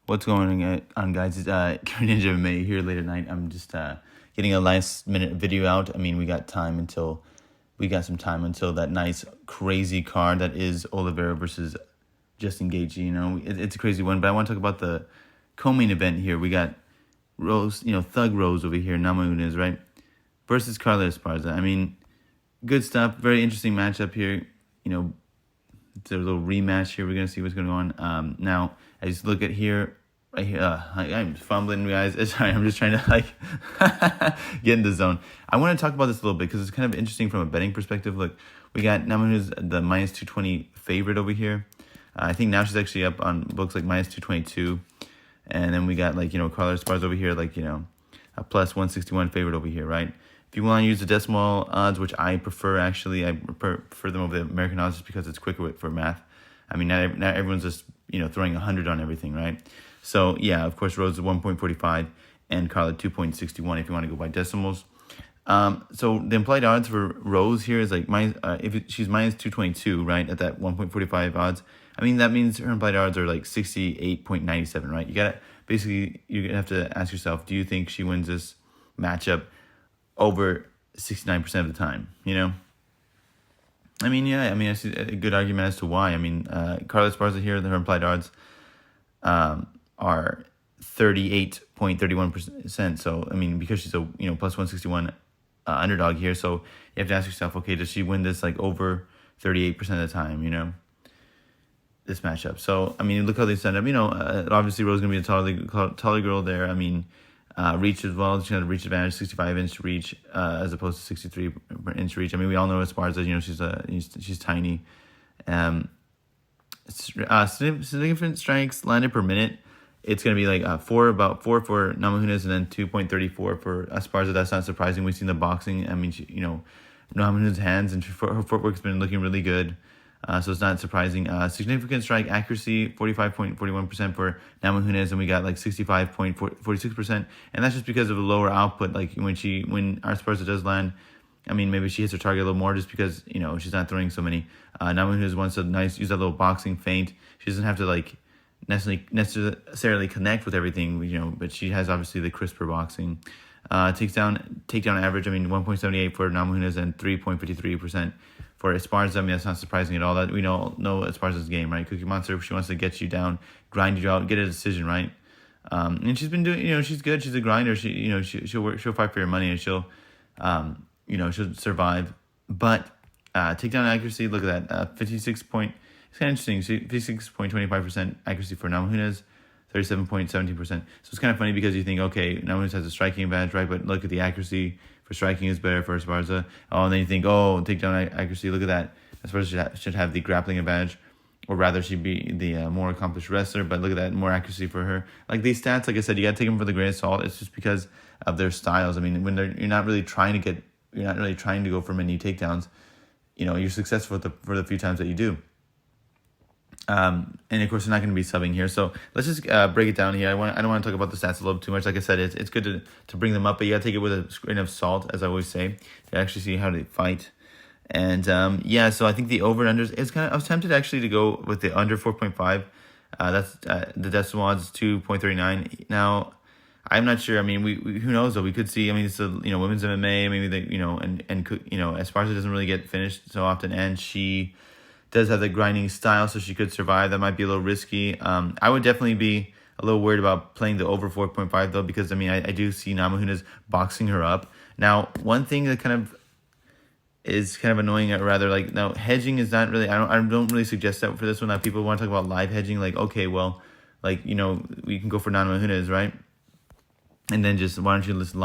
What's going on, guys? It's Ninja MMA here late at night. I'm just getting a last minute video out. I mean, we got some time until that nice crazy card that is Oliveira versus Justin Gaethje. You know, it's a crazy one. But I want to talk about the co-main event here. We got Rose, Thug Rose over here, Namajunas, right, versus Carla Esparza. I mean, good stuff. Very interesting matchup here. It's a little rematch here. We're gonna see what's going on. Now, I just look at here, right here. I'm fumbling, guys. Sorry, I'm just trying to get in the zone. I want to talk about this a little bit because it's kind of interesting from a betting perspective. Look, we got Namajunas, the minus 220 favorite over here. I think now she's actually up on books like minus 222, and then we got Carla Esparza over here, a plus 161 favorite over here, right? If you want to use the decimal odds, which I prefer, actually, I prefer them over the American odds just because it's quicker for math. I mean, not everyone's just, throwing 100 on everything, right? So, yeah, of course, Rose is 1.45 and Carla 2.61 if you want to go by decimals. So the implied odds for Rose here is she's minus 222, right, at that 1.45 odds. I mean, that means her implied odds are 68.97, right? You're going to have to ask yourself, do you think she wins this matchup over 69% of the time, I mean, yeah, I see a good argument as to why. I mean, Carla Esparza here, her implied odds are 38.31%. So, I mean, because she's a, plus 161 underdog here. So you have to ask yourself, okay, does she win this over 38% of the time, this matchup? So, I mean, look how they set up. Obviously Rose is going to be a taller girl there. I mean, reach as well. She has a reach advantage, 65-inch reach as opposed to 63-inch reach. I mean, we all know Esparza, she's tiny. Significant strikes landed per minute. It's going to be about four for Namajunas and then 2.34 for Esparza. That's not surprising. We've seen the boxing. I mean, Namajunas' hands and her footwork's been looking really good. So it's not surprising. Significant strike accuracy, 45.41% for Namajunas, and we got 65.46%, and that's just because of the lower output. When our Esparza does land, I mean, maybe she hits her target a little more just because she's not throwing so many. Namajunas wants to use that little boxing feint. She doesn't have to necessarily connect with everything, but she has obviously the crisper boxing. Takedown average, I mean, 1.78 for Namajunas and 3.53% for Esparza. I mean, that's not surprising at all. That we know Esparza's game, right? Cookie Monster, if she wants to get you down, grind you out, get a decision, right? And she's been doing, she's good. She's a grinder. She'll fight for your money, and she'll survive. But takedown accuracy, look at that, 56 point. It's kind of interesting. 56.25% accuracy for Namajunas, 37.17%. So it's kind of funny because you think, okay, Namajunas has a striking advantage, right? But look at the accuracy for striking is better for Esparza. Oh, and then you think, takedown accuracy, look at that. Esparza should have the grappling advantage, or rather she'd be the more accomplished wrestler, but look at that, more accuracy for her. These stats, like I said, you got to take them for the grain of salt. It's just because of their styles. I mean, when you're not really trying to go for many takedowns, you're successful for the few times that you do. And of course, they're not going to be subbing here. So let's just break it down here. I don't want to talk about the stats a little too much. Like I said, it's good to bring them up, but you got to take it with a grain of salt, as I always say, to actually see how they fight. And so I think the over-unders is I was tempted actually to go with the under 4.5. That's the decimal odds is 2.39. Now, I'm not sure. I mean, we who knows though? We could see. I mean, it's women's MMA. Maybe Esparza doesn't really get finished so often, and she does have the grinding style, so she could survive. That might be a little risky. I would definitely be a little worried about playing the over 4.5 though, because I mean, I do see Namajunas boxing her up. Now, one thing that is kind of annoying, or rather, now hedging is not really. I don't really suggest that for this one. Now, people want to talk about live hedging, okay, well, we can go for Namajunas, right? And then just why don't you just do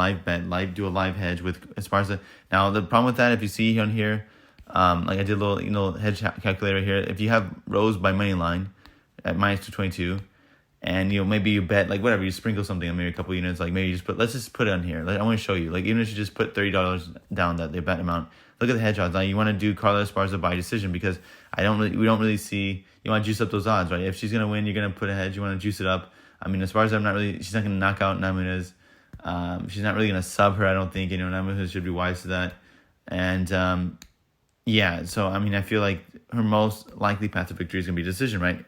a live hedge with Esparza. Now, the problem with that, if you see on here. I did a little hedge calculator here. If you have Rose by money line at minus 222, and maybe you bet whatever, you sprinkle something on maybe a couple units, maybe you let's just put it on here. I want to show you, even if you just put $30 down that they bet amount. Look at the hedge odds. Now you want to do Carla Esparza by decision because we don't really see. You want to juice up those odds, right? If she's gonna win, you're gonna put a hedge. You want to juice it up. I mean, Esparza, she's not gonna knock out Namajunas. She's not really gonna sub her. I don't think. Namajunas should be wise to that. And yeah, so I mean, I feel like her most likely path to victory is gonna be decision, right?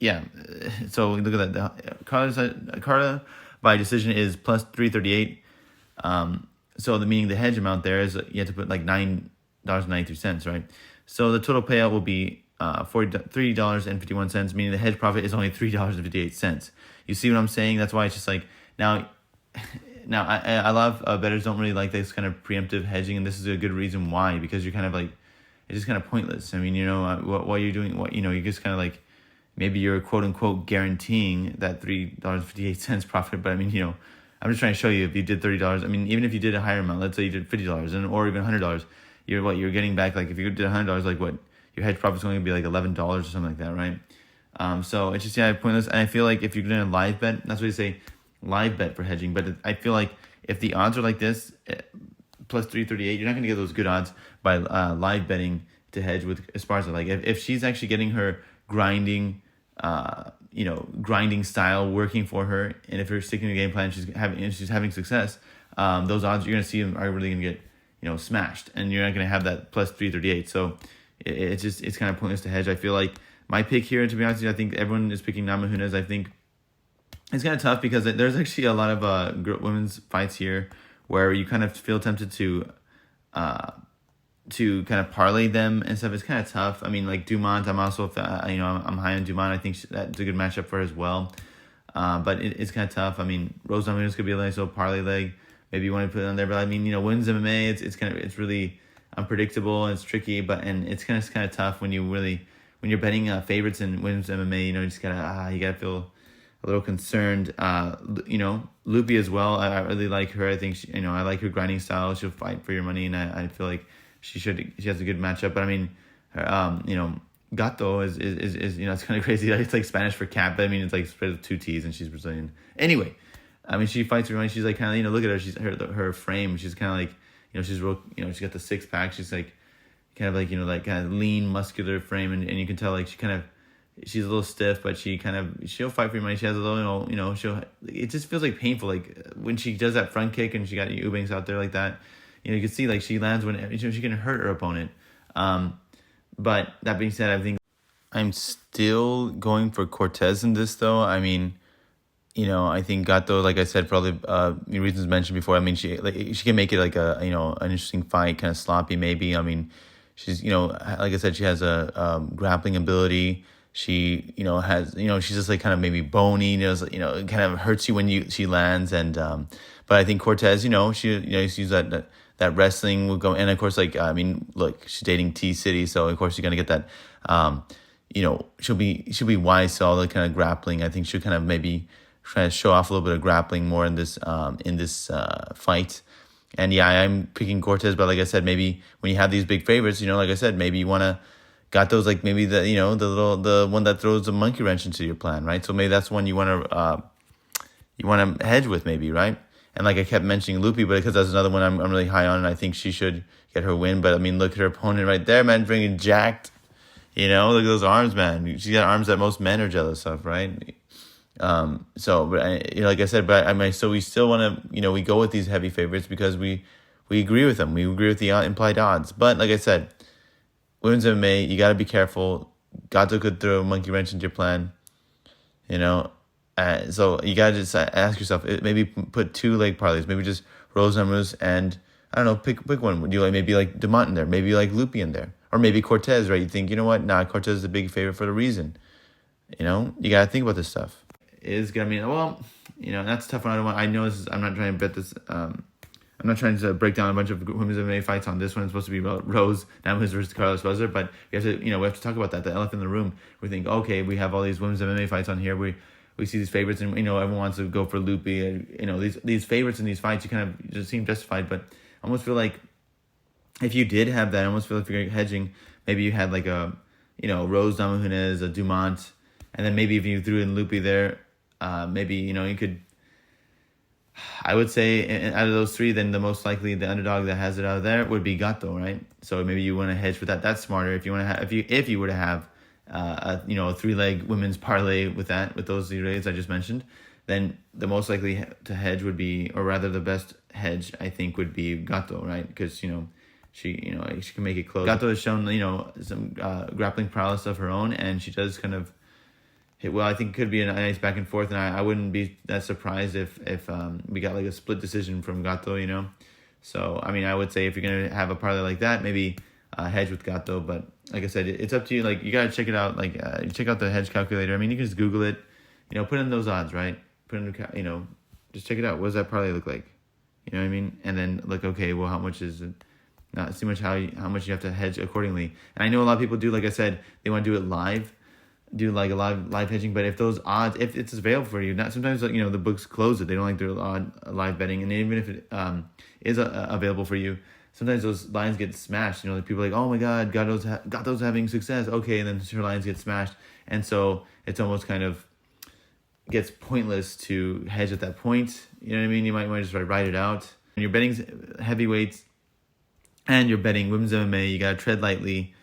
yeah. So look at that. Carla by decision is plus 338. So the meaning the hedge amount there is you have to put like $9.93, right? So the total payout will be $43.51, meaning the hedge profit is only $3.58. You see what I'm saying? That's why it's just like now. Now I love bettors don't really like this kind of preemptive hedging, and this is a good reason why, because you're kind of like it's just kind of pointless. I mean, what you're doing, you're just kind of like maybe you're quote unquote guaranteeing that $3.58 profit, but I mean, I'm just trying to show you if you did $30. I mean, even if you did a higher amount, let's say you did $50 or even $100, you're getting back, like if you did $100, like what your hedge profit's going to be like $11 or something like that, right? So it's just pointless. And I feel like if you're doing a live bet, that's what you say, live bet for hedging. But I feel like if the odds are like this, plus 338, you're not going to get those good odds by live betting to hedge with Esparza. Like if she's actually getting her grinding style working for her, and if you're sticking to the game plan, she's having success, those odds you're going to see are really going to get smashed, and you're not going to have that plus 338. So it's kind of pointless to hedge. I feel like my pick here, to be honest with you, I think everyone is picking Namajunas. I think it's kind of tough because there's actually a lot of women's fights here where you kind of feel tempted to kind of parlay them and stuff. It's kind of tough. I mean, like Dumont, I'm also I'm high on Dumont. I think that's a good matchup for her as well. But it's kind of tough. I mean, Rose Namajunas could be a nice little parlay leg. Maybe you want to put it on there, but I mean, women's MMA, it's really unpredictable and it's tricky. But it's kind of tough when you're betting favorites in women's MMA. You just gotta feel a little concerned. Loopy as well. I really like her. I think I like her grinding style. She'll fight for your money, and I feel like she has a good matchup. But I mean, Gato is it's kind of crazy. It's like Spanish for cat, but I mean it's like spread with 2 T's, and she's Brazilian. Anyway, I mean she fights for your money. She's like kind of look at her. She's her frame. She's kind of like she's real. She's got the 6-pack. She's like kind of like like kind of lean, muscular frame, and you can tell like she's a little stiff, but she'll fight for your money. She has a little, it just feels like painful. Like when she does that front kick and she got Eubanks out there like that, you can see like she lands when she can hurt her opponent. But that being said, I think I'm still going for Cortez in this though. I mean, I think Gato, like I said, for all the reasons mentioned before, I mean, she can make it like an interesting fight, kind of sloppy maybe. I mean, she's, like I said, she has a grappling ability. She, has, she's just like kind of maybe bony, it kind of hurts you when she lands. And, but I think Cortez, she's that wrestling will go. And of course, like, I mean, look, she's dating T-City. So of course you're going to get that, she'll be wise to all the kind of grappling. I think she'll kind of maybe try to show off a little bit of grappling more in this fight. And yeah, I'm picking Cortez, but like I said, maybe when you have these big favorites, like I said, maybe you want to, got those like maybe the one that throws a monkey wrench into your plan, right? So maybe that's one you want to hedge with, maybe, right? And like I kept mentioning Loopy, but because that's another one I'm really high on, and I think she should get her win. But I mean, look at her opponent right there, man, bringing jacked. Look at those arms, man. She's got arms that most men are jealous of, right? So, but like I said, but I mean, so we still want to, we go with these heavy favorites because we agree with them. We agree with the implied odds. But like I said, women's MMA, you got to be careful. Gato could throw a monkey wrench into your plan, so you got to just ask yourself, maybe put 2 leg parlays, maybe just Rose Namajunas and, I don't know, pick one. Would you like maybe like Dumont in there, maybe like Loopy in there, or maybe Cortez, right? You think, Cortez is a big favorite for the reason. You got to think about this stuff. Is going to mean, well, that's a tough one. I'm not trying to bet this, I'm not trying to break down a bunch of women's MMA fights on this one. It's supposed to be about Rose Namajunas versus Carla Esparza, but we have to talk about that. The elephant in the room. We think, okay, we have all these women's MMA fights on here. We see these favorites, and everyone wants to go for Loopy. These favorites in these fights, you kind of just seem justified. But I almost feel like if you did have that, I almost feel like if you're hedging, maybe you had like a Rose Namajunas, a Dumont, and then maybe if you threw in Loopy there, maybe you could. I would say out of those 3, then the most likely the underdog that has it out of there would be Gato, right? So maybe you want to hedge with that. That's smarter. If you want to have, if you were to have a 3-leg women's parlay with those 3 legs I just mentioned, then the most likely to hedge would be, or rather the best hedge I think would be Gato, right? Because she can make it close. Gato has shown some grappling prowess of her own, and she does kind of well, I think could be a nice back and forth, and I wouldn't be that surprised if we got like a split decision from Gato, you know. So I mean, I would say if you're gonna have a parlay like that, maybe hedge with Gato. But like I said, it's up to you. Like you gotta check it out. Like you check out the hedge calculator. I mean, you can just Google it. You know, put in those odds, right? Put in just check it out. What does that parlay look like? You know what I mean? And then look, okay, well, how much is it? Not see much how much you have to hedge accordingly. And I know a lot of people do. Like I said, they want to do it live. Do like a live hedging, but if those odds, if it's available for you, not sometimes the books close it. They don't like their live betting, and even if it is available for you, sometimes those lines get smashed. You know, like people are like, oh my God, Gato's having success. Okay, and then her lines get smashed, and so it's almost kind of gets pointless to hedge at that point. You know what I mean? You might just ride it out. When you're betting heavyweights and you're betting women's MMA, you gotta tread lightly.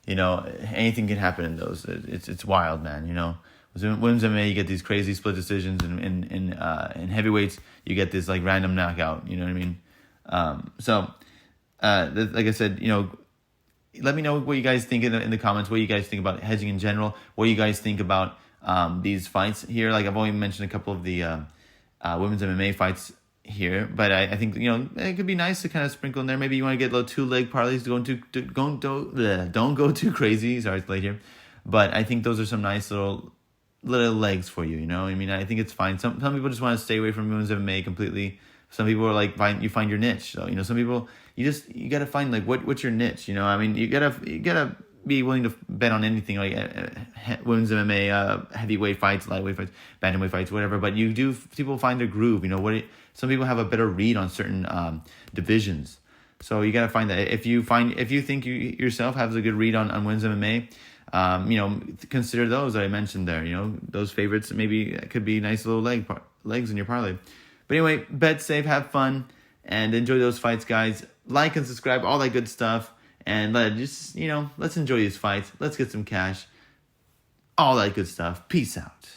You know, anything can happen in those. It's wild, man. You know, women's MMA, you get these crazy split decisions, and in heavyweights, you get this like random knockout. You know what I mean? Like I said, you know, let me know what you guys think in the comments. What you guys think about hedging in general? What you guys think about these fights here? Like I've only mentioned a couple of the women's MMA fights here, but I think it could be nice to kind of sprinkle in there. Maybe you want to get little 2-leg parlays. Don't go too crazy. Sorry, it's late here, but I think those are some nice little legs for you. You know, I mean, I think it's fine. Some people just want to stay away from women's MMA completely. Some people are like, you find your niche. So some people you gotta find like what's your niche. You know, I mean, you gotta be willing to bet on anything like women's MMA, heavyweight fights, lightweight fights, bantamweight fights, whatever. But people find their groove. You know some people have a better read on certain divisions. So you gotta find that. If you think you yourself have a good read on women's MMA, consider those that I mentioned there. Those favorites maybe could be nice little legs in your parlay. But anyway, bet safe, have fun, and enjoy those fights, guys. Like and subscribe, all that good stuff. And let's enjoy these fights. Let's get some cash. All that good stuff. Peace out.